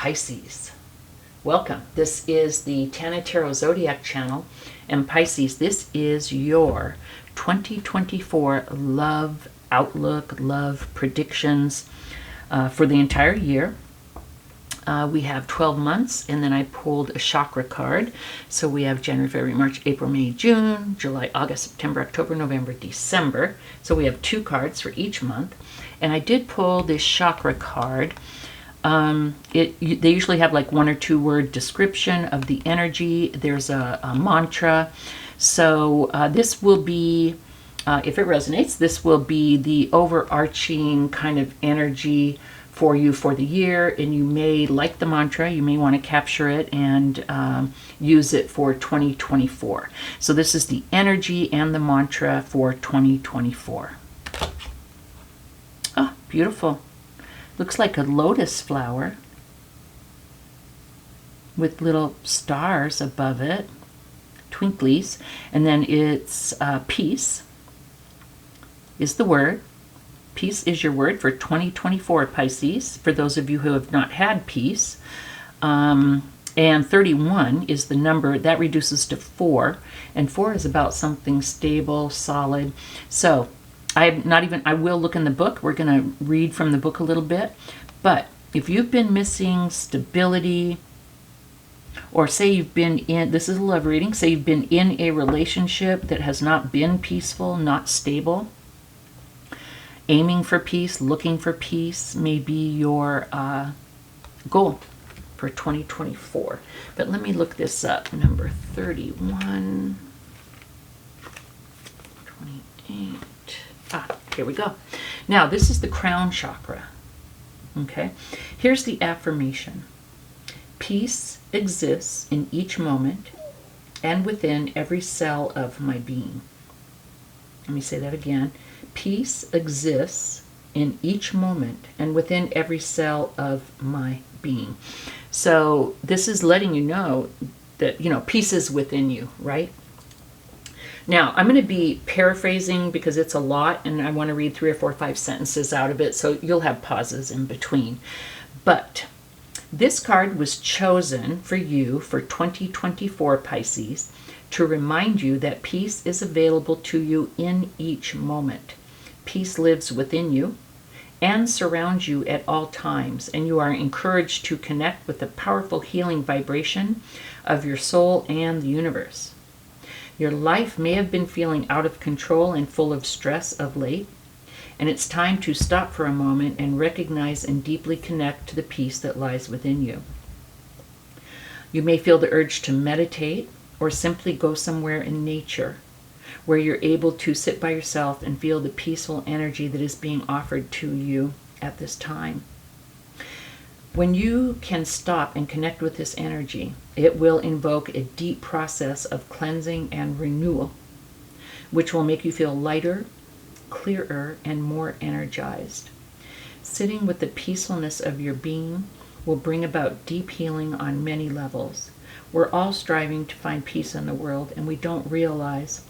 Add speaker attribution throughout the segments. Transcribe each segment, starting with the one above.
Speaker 1: Pisces. Welcome. This is the Tana Tarot Zodiac channel. And Pisces, this is your 2024 love outlook, love predictions for the entire year. We have 12 months, and then I pulled a chakra card. So we have January, February, March, April, May, June, July, August, September, October, November, December. So we have 2 cards for each month. And I did pull this chakra card. They usually have like 1 or 2 word description of the energy. There's a mantra. So this will be, if it resonates, this will be the overarching kind of energy for you for the year. And you may like the mantra, you may want to capture it and use it for 2024. So this is the energy and the mantra for 2024. Oh, beautiful. Looks like a lotus flower with little stars above it, twinklies. And then it's peace is the word. Peace is your word for 2024, Pisces, for those of you who have not had peace. And 31 is the number. That reduces to 4. And 4 is about something stable, solid. So I will look in the book. We're going to read from the book a little bit. But if you've been missing stability, or say you've been in, this is a love reading, say you've been in a relationship that has not been peaceful, not stable, aiming for peace, looking for peace may be your goal for 2024. But let me look this up. Number 31, 28. Here we go. Now, this is the crown chakra. Okay. Here's the affirmation. Peace exists in each moment and within every cell of my being. Let me say that again. Peace exists in each moment and within every cell of my being. So this is letting you know that, peace is within you, right? Now, I'm going to be paraphrasing because it's a lot, and I want to read 3 or 4 or 5 sentences out of it, so you'll have pauses in between. But this card was chosen for you for 2024, Pisces, to remind you that peace is available to you in each moment. Peace lives within you and surrounds you at all times, and you are encouraged to connect with the powerful healing vibration of your soul and the universe. Your life may have been feeling out of control and full of stress of late, and it's time to stop for a moment and recognize and deeply connect to the peace that lies within you. You may feel the urge to meditate or simply go somewhere in nature where you're able to sit by yourself and feel the peaceful energy that is being offered to you at this time. When you can stop and connect with this energy, it will invoke a deep process of cleansing and renewal, which will make you feel lighter, clearer, and more energized. Sitting with the peacefulness of your being will bring about deep healing on many levels. We're all striving to find peace in the world, and we don't realize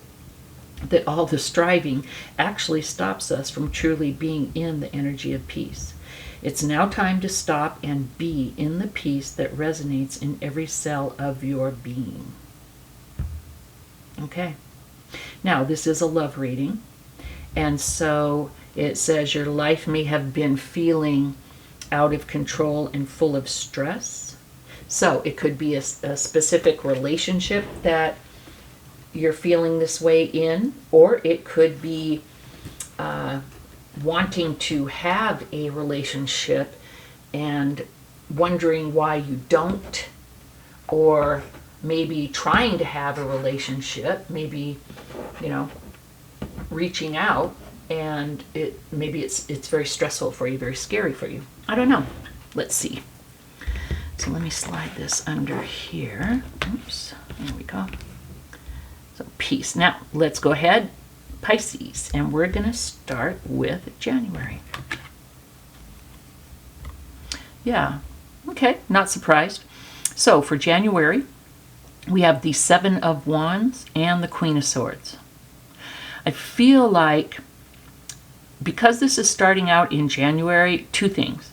Speaker 1: that all the striving actually stops us from truly being in the energy of peace. It's now time to stop and be in the peace that resonates in every cell of your being. Okay. Now, this is a love reading. And so it says your life may have been feeling out of control and full of stress. So it could be a specific relationship that you're feeling this way in, or it could be wanting to have a relationship and wondering why you don't, or maybe trying to have a relationship, maybe, reaching out, and maybe it's very stressful for you, very scary for you. I don't know. Let's see. So let me slide this under here. Oops. There we go. So peace. Now let's go ahead, Pisces, and we're going to start with January. Yeah. Okay. Not surprised. So for January, we have the 7 of Wands and the Queen of Swords. I feel like because this is starting out in January, 2 things.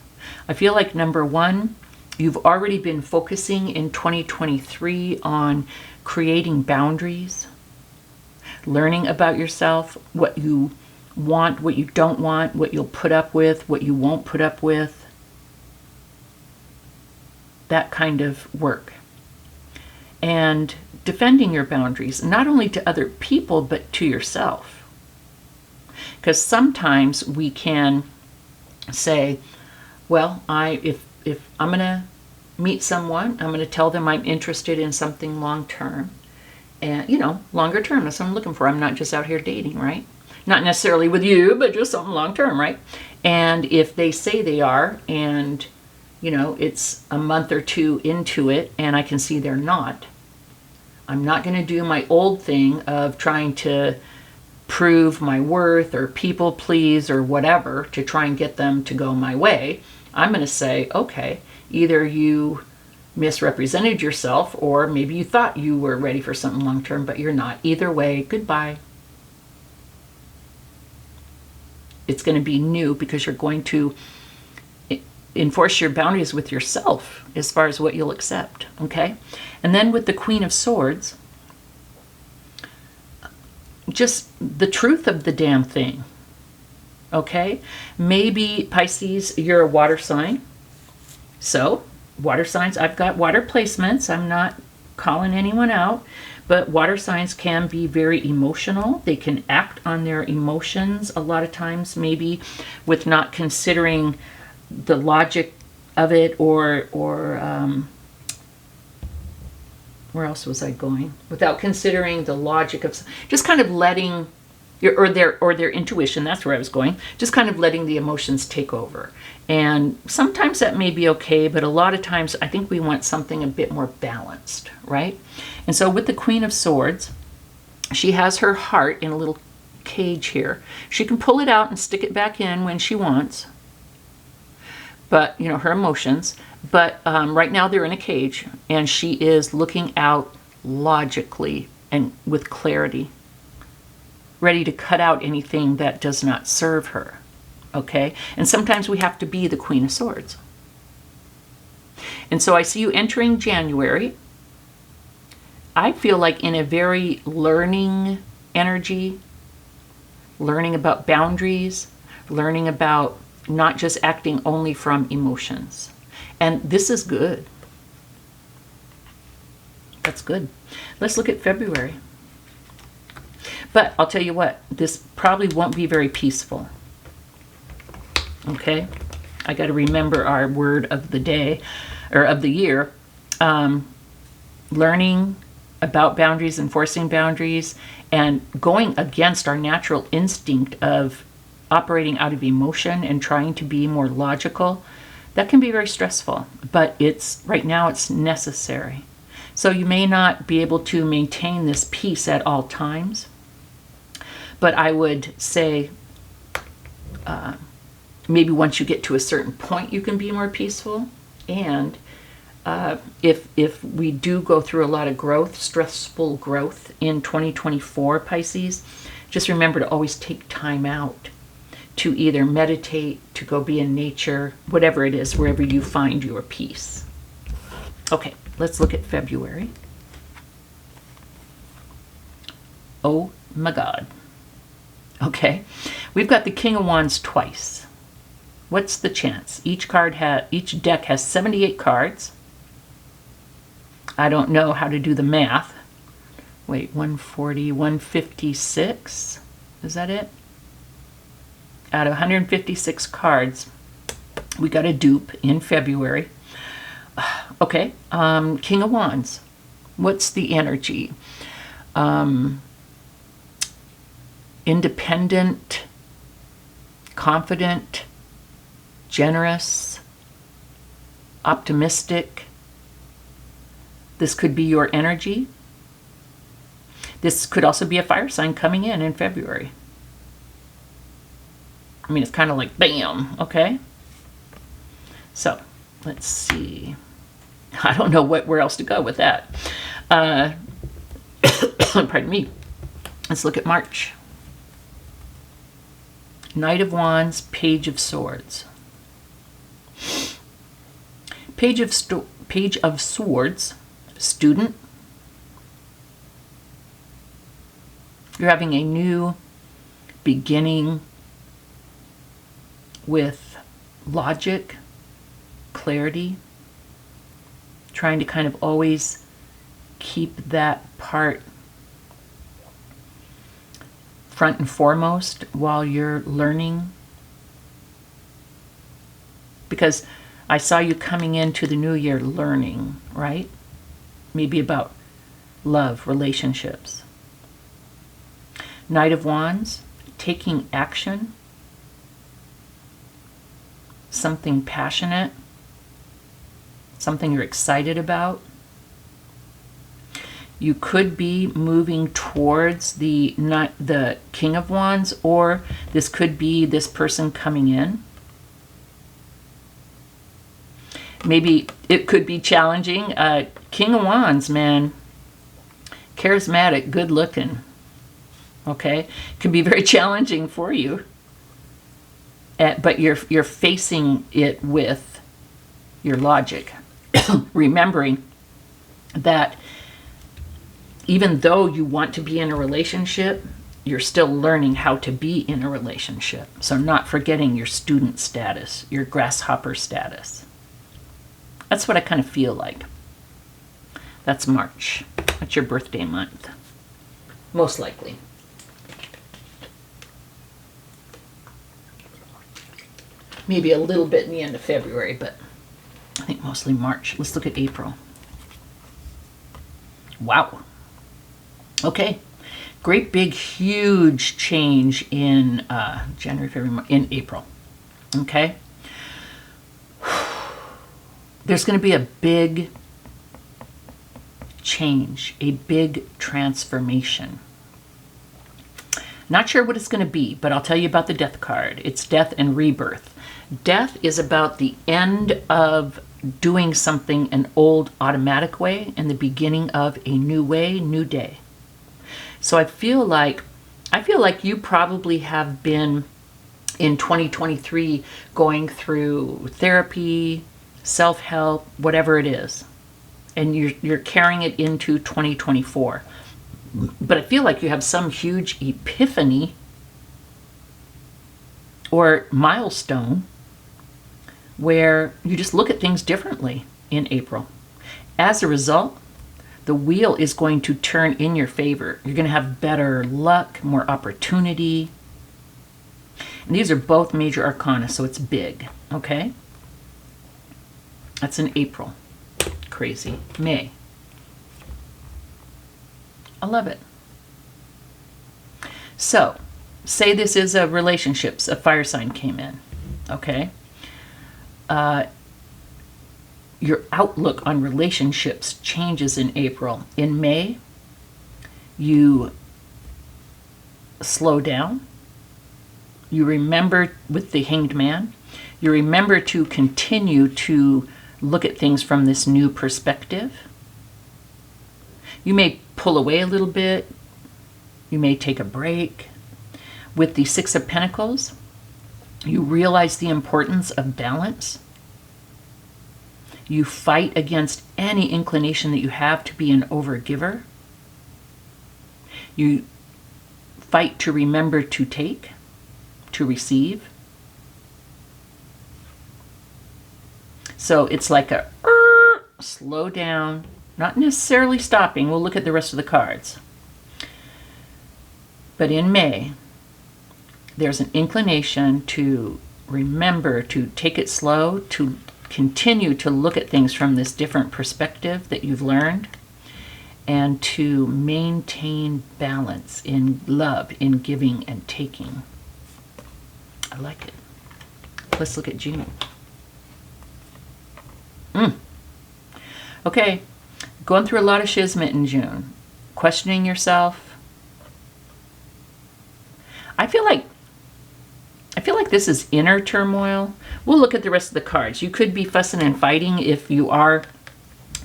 Speaker 1: I feel like number 1, You've already been focusing in 2023 on creating boundaries, learning about yourself, what you want, what you don't want, what you'll put up with, what you won't put up with. That kind of work. And defending your boundaries, not only to other people, but to yourself. Because sometimes we can say, well, if I'm going to meet someone, I'm going to tell them I'm interested in something long term. And, longer term, that's what I'm looking for. I'm not just out here dating, right? Not necessarily with you, but just something long term, right? And if they say they are, and, it's a month or two into it, and I can see they're not, I'm not going to do my old thing of trying to prove my worth or people please or whatever to try and get them to go my way. I'm going to say, okay, either you misrepresented yourself, or maybe you thought you were ready for something long term, but you're not. Either way, goodbye. It's going to be new because you're going to enforce your boundaries with yourself as far as what you'll accept, okay? And then with the Queen of Swords, just the truth of the damn thing, okay? Maybe, Pisces, you're a water sign. So, water signs, I've got water placements. I'm not calling anyone out, but water signs can be very emotional. They can act on their emotions a lot of times, maybe with not considering the logic of it, or where else was I going? Without considering the logic of, just kind of letting their intuition, that's where I was going, just kind of letting the emotions take over. And sometimes that may be okay, but a lot of times I think we want something a bit more balanced, right? And so with the Queen of Swords, she has her heart in a little cage here. She can pull it out and stick it back in when she wants, but, her emotions. But right now they're in a cage, and she is looking out logically and with clarity, ready to cut out anything that does not serve her, okay? And sometimes we have to be the Queen of Swords. And so I see you entering January. I feel like in a very learning energy, learning about boundaries, learning about not just acting only from emotions. And this is good. That's good. Let's look at February. But I'll tell you what, this probably won't be very peaceful. Okay? I got to remember our word of the day, or of the year. Learning about boundaries, enforcing boundaries, and going against our natural instinct of operating out of emotion and trying to be more logical, that can be very stressful. But right now it's necessary. So you may not be able to maintain this peace at all times, but I would say maybe once you get to a certain point, you can be more peaceful. And if we do go through a lot of growth, stressful growth in 2024, Pisces, just remember to always take time out to either meditate, to go be in nature, whatever it is, wherever you find your peace. Okay, let's look at February. Oh my God. Okay, we've got the King of Wands twice. What's the chance? Each deck has 78 cards. I don't know how to do the math. Wait, 140, 156? Is that it? Out of 156 cards, we got a dupe in February. Okay, King of Wands. What's the energy? Independent, confident, generous, optimistic. This could be your energy. This could also be a fire sign coming in February. I mean, it's kind of like bam, okay? So, let's see. I don't know where else to go with that. Pardon me. Let's look at March. Knight of Wands, Page of Swords. Page of Swords, student. You're having a new beginning with logic, clarity, trying to kind of always keep that part front and foremost while you're learning. Because I saw you coming into the new year learning, right? Maybe about love, relationships. Knight of Wands, taking action, something passionate, something you're excited about. You could be moving towards the King of Wands, or this could be this person coming in. Maybe it could be challenging. King of Wands, man, charismatic, good looking. Okay, can be very challenging for you. But you're facing it with your logic, remembering that even though you want to be in a relationship, you're still learning how to be in a relationship. So not forgetting your student status, your grasshopper status. That's what I kind of feel like. That's March. That's your birthday month. Most likely. Maybe a little bit in the end of February, but I think mostly March. Let's look at April. Wow. Okay. Great big huge change in January, February, March, in April. Okay. There's going to be a big change, a big transformation. Not sure what it's going to be, but I'll tell you about the Death card. It's death and rebirth. Death is about the end of doing something an old automatic way and the beginning of a new way, new day. So I feel like you probably have been in 2023 going through therapy, self-help, whatever it is, and you're carrying it into 2024. But I feel like you have some huge epiphany or milestone where you just look at things differently in April. As a result, the wheel is going to turn in your favor. You're going to have better luck, more opportunity. And these are both major arcana, so it's big, okay? That's in April. Crazy. May. I love it. So, say this is a relationships, a fire sign came in, okay? Your outlook on relationships changes in April. In May, you slow down. You remember with the Hanged Man, you remember to continue to look at things from this new perspective. You may pull away a little bit. You may take a break. With the Six of Pentacles, you realize the importance of balance. You fight against any inclination that you have to be an overgiver. You fight to remember to take, to receive. So it's like a slow down, not necessarily stopping. We'll look at the rest of the cards. But in May, there's an inclination to remember to take it slow, to continue to look at things from this different perspective that you've learned, and to maintain balance in love, in giving and taking. I like it. Let's look at June. Okay, going through a lot of shiznit in June. Questioning yourself. I feel like this is inner turmoil. We'll look at the rest of the cards. You could be fussing and fighting if you are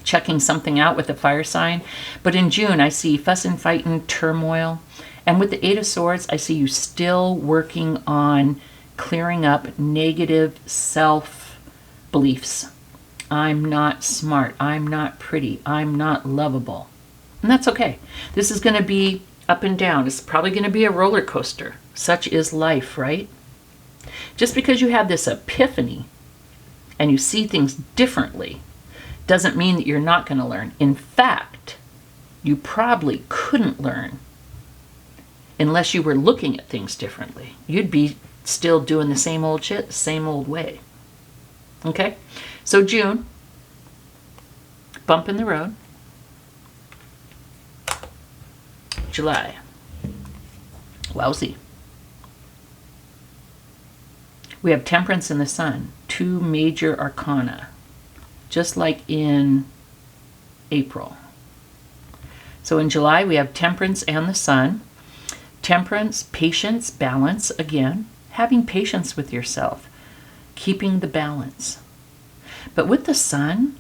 Speaker 1: checking something out with a fire sign. But in June, I see fuss and fighting, turmoil. And with the Eight of Swords, I see you still working on clearing up negative self-beliefs, I'm not smart. I'm not pretty. I'm not lovable. And that's okay. This is going to be up and down. It's probably going to be a roller coaster. Such is life, right? Just because you have this epiphany and you see things differently doesn't mean that you're not going to learn. In fact, you probably couldn't learn unless you were looking at things differently. You'd be still doing the same old shit, the same old way. Okay? So June, bump in the road. July, lousy. We have Temperance and the Sun, 2 major arcana, just like in April. So in July, we have Temperance and the Sun. Temperance, patience, balance, again, having patience with yourself, keeping the balance. But with the Sun,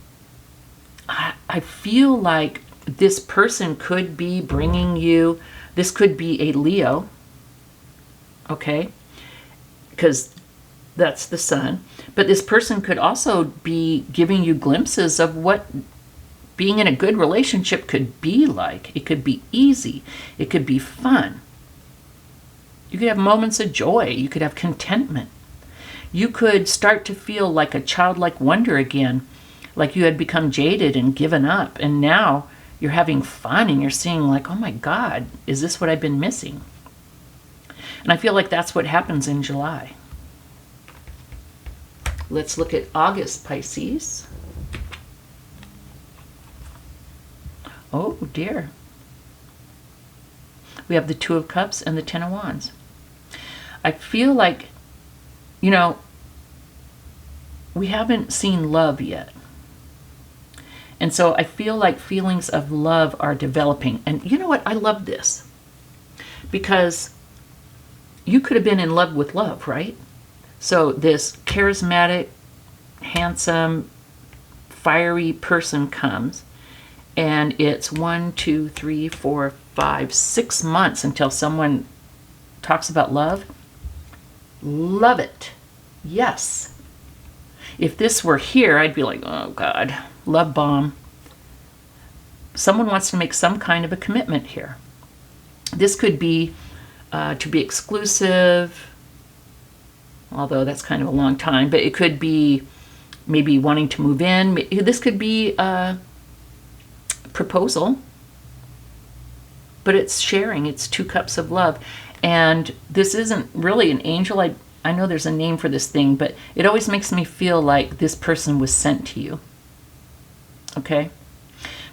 Speaker 1: I feel like this person could be bringing you, this could be a Leo, okay, because that's the Sun. But this person could also be giving you glimpses of what being in a good relationship could be like. It could be easy. It could be fun. You could have moments of joy. You could have contentment. You could start to feel like a childlike wonder again, like you had become jaded and given up. And now you're having fun and you're seeing like, oh my God, is this what I've been missing? And I feel like that's what happens in July. Let's look at August, Pisces. Oh dear. We have the 2 of Cups and the 10 of Wands. I feel like, you know, we haven't seen love yet. And so I feel like feelings of love are developing. And you know what? I love this. Because you could have been in love with love, right? So this charismatic, handsome, fiery person comes. And it's 1, 2, 3, 4, 5, 6 months until someone talks about love. Love it. Yes. If this were here, I'd be like, oh God, love bomb. Someone wants to make some kind of a commitment here. This could be to be exclusive, although that's kind of a long time, but it could be maybe wanting to move in. This could be a proposal, but it's sharing. It's 2 cups of love. And this isn't really an angel. I know there's a name for this thing, but it always makes me feel like this person was sent to you. Okay?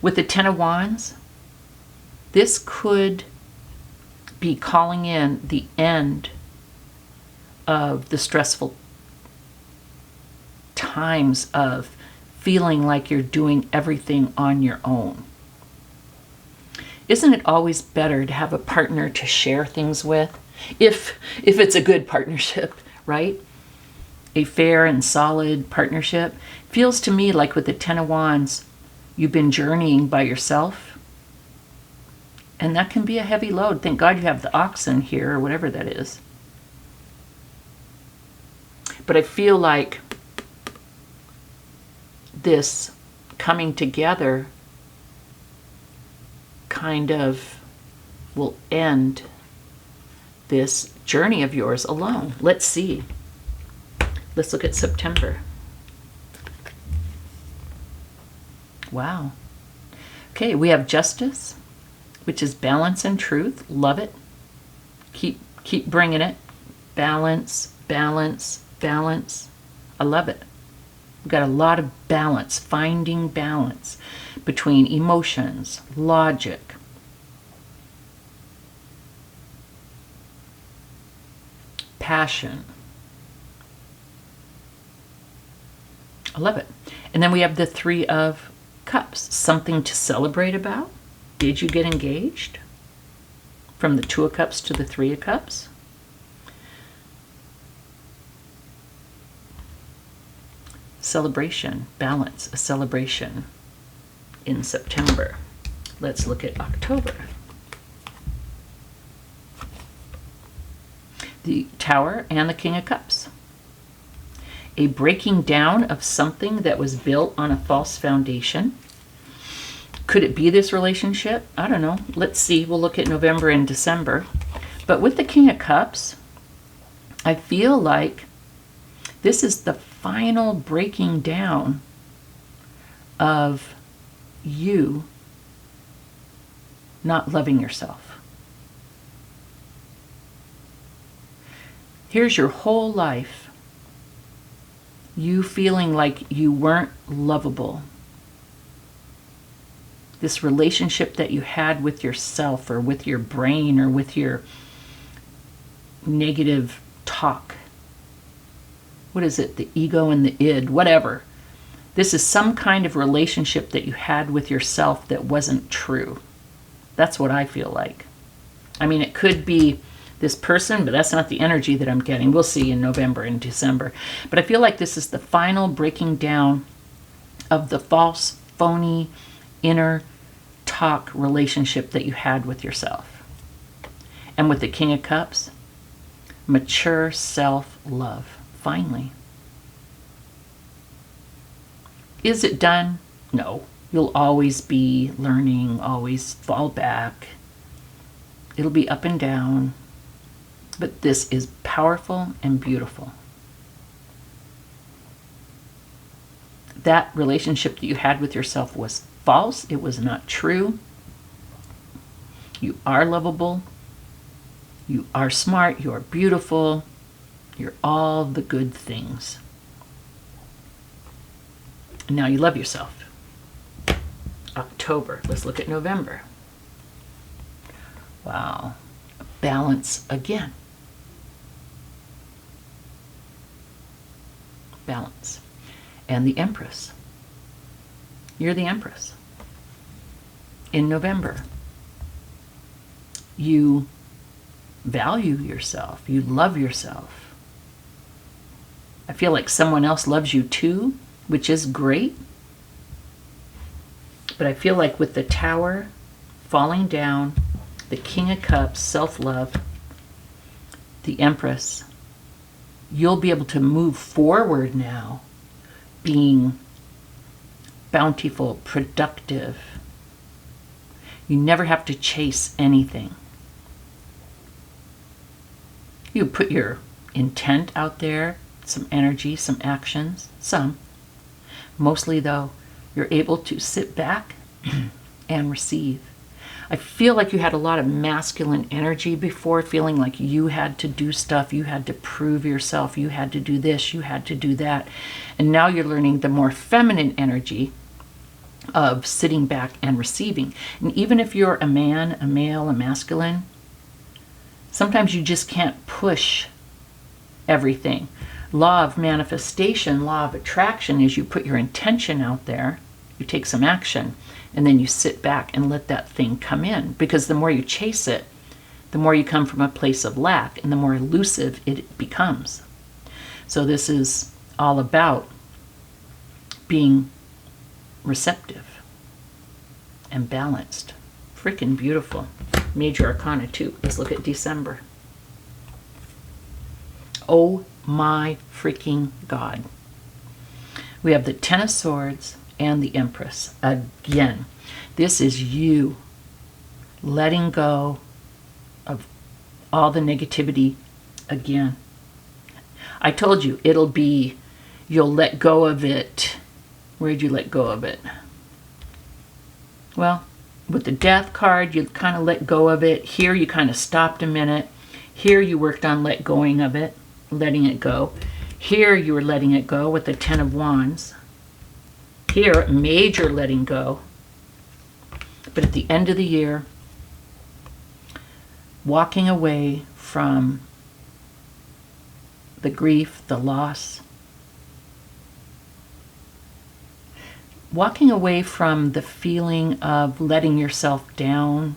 Speaker 1: With the 10 of Wands, this could be calling in the end of the stressful times of feeling like you're doing everything on your own. Isn't it always better to have a partner to share things with? If it's a good partnership, right? A fair and solid partnership. Feels to me like with the 10 of Wands, you've been journeying by yourself. And that can be a heavy load. Thank God you have the oxen here, or whatever that is. But I feel like this coming together kind of will end this journey of yours alone. Let's see. Let's look at September. Wow. Okay, we have Justice, which is balance and truth. Love it. Keep bringing it. Balance, balance, balance. I love it. We've got a lot of balance, finding balance between emotions, logic, passion. I love it. And then we have the 3 of Cups, something to celebrate about. Did you get engaged? From the 2 of Cups to the 3 of Cups. Celebration, balance, a celebration in September. Let's look at October. The Tower and the King of Cups. a breaking down of something that was built on a false foundation. Could it be this relationship? I don't know. Let's see. We'll look at November and December. But with the King of Cups, I feel like this is the final breaking down of you not loving yourself. Here's your whole life, you feeling like you weren't lovable. This relationship that you had with yourself or with your brain or with your negative talk. What is it? The ego and the id, whatever. This is some kind of relationship that you had with yourself that wasn't true. That's what I feel like. I mean, it could be this person, but that's not the energy that I'm getting. We'll see in November and December. But I feel like this is the final breaking down of the false, phony, inner talk relationship that you had with yourself. And with the King of Cups, mature self-love. Finally. Is it done? No. You'll always be learning, always fall back. It'll be up and down. But this is powerful and beautiful. That relationship that you had with yourself was false. It was not true. You are lovable. You are smart. You are beautiful. You're all the good things. And now you love yourself. October. Let's look at November. Wow. Balance again. Balance. And the Empress. You're the Empress. In November, you value yourself. You love yourself. I feel like someone else loves you too, which is great. But I feel like with the Tower falling down, the King of Cups, self-love, the Empress, you'll be able to move forward now, being bountiful, productive. You never have to chase anything. You put your intent out there, some energy, some actions, some. Mostly, though, you're able to sit back and receive. I feel like you had a lot of masculine energy before, feeling like you had to do stuff, you had to prove yourself, you had to do this, you had to do that. And now you're learning the more feminine energy of sitting back and receiving. And even if you're a man, a male, a masculine, sometimes you just can't push everything. Law of manifestation, law of attraction is you put your intention out there, you take some action, and then you sit back and let that thing come in. Because the more you chase it, the more you come from a place of lack and the more elusive it becomes. So this is all about being receptive and balanced. Freaking beautiful. Major Arcana 2. Let's look at December. Oh my freaking God. We have the Ten of Swords and the Empress. Again, this is you letting go of all the negativity again. I told you it'll be, you'll let go of it. Where'd you let go of it? Well, with the Death card, you kind of let go of it. Here you kind of stopped a minute. Here you worked on let going of it, letting it go. Here you were letting it go with the Ten of Wands. Here, major letting go. But at the end of the year, walking away from the grief, the loss. Walking away from the feeling of letting yourself down.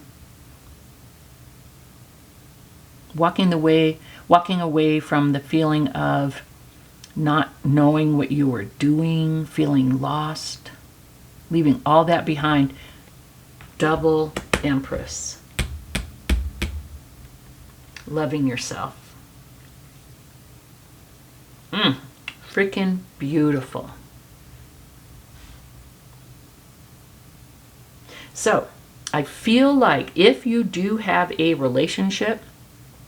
Speaker 1: Walking away from the feeling of not knowing what you were doing, feeling lost, leaving all that behind. Double Empress. Loving yourself. Freaking beautiful. So, I feel like if you do have a relationship,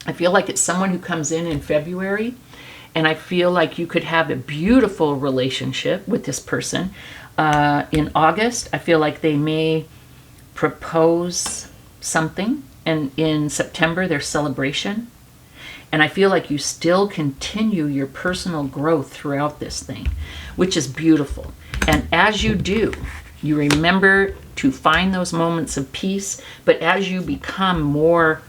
Speaker 1: I feel like it's someone who comes in February, and I feel like you could have a beautiful relationship with this person. In August, I feel like they may propose something, and in September, their celebration. And I feel like you still continue your personal growth throughout this thing, which is beautiful. And as you do, you remember to find those moments of peace, but as you become more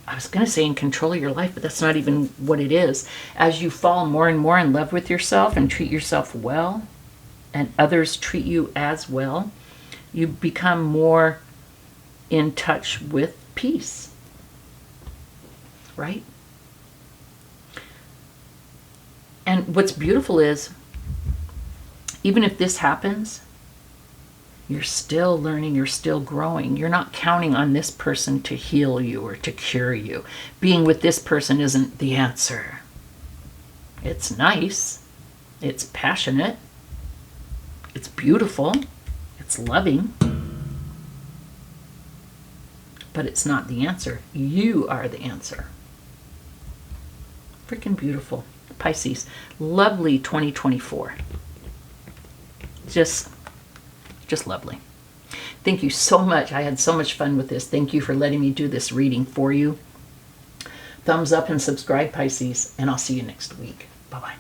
Speaker 1: I was going to say in control of your life, but that's not even what it is. As you fall more and more in love with yourself and treat yourself well, and others treat you as well, you become more in touch with peace. Right? And what's beautiful is, even if this happens, you're still learning, you're still growing. You're not counting on this person to heal you or to cure you. Being with this person isn't the answer. It's nice, it's passionate, it's beautiful, it's loving, but it's not the answer. You are the answer. Freaking beautiful. Pisces, lovely 2024. Just lovely. Thank you so much. I had so much fun with this. Thank you for letting me do this reading for you. Thumbs up and subscribe, Pisces, and I'll see you next week. Bye-bye.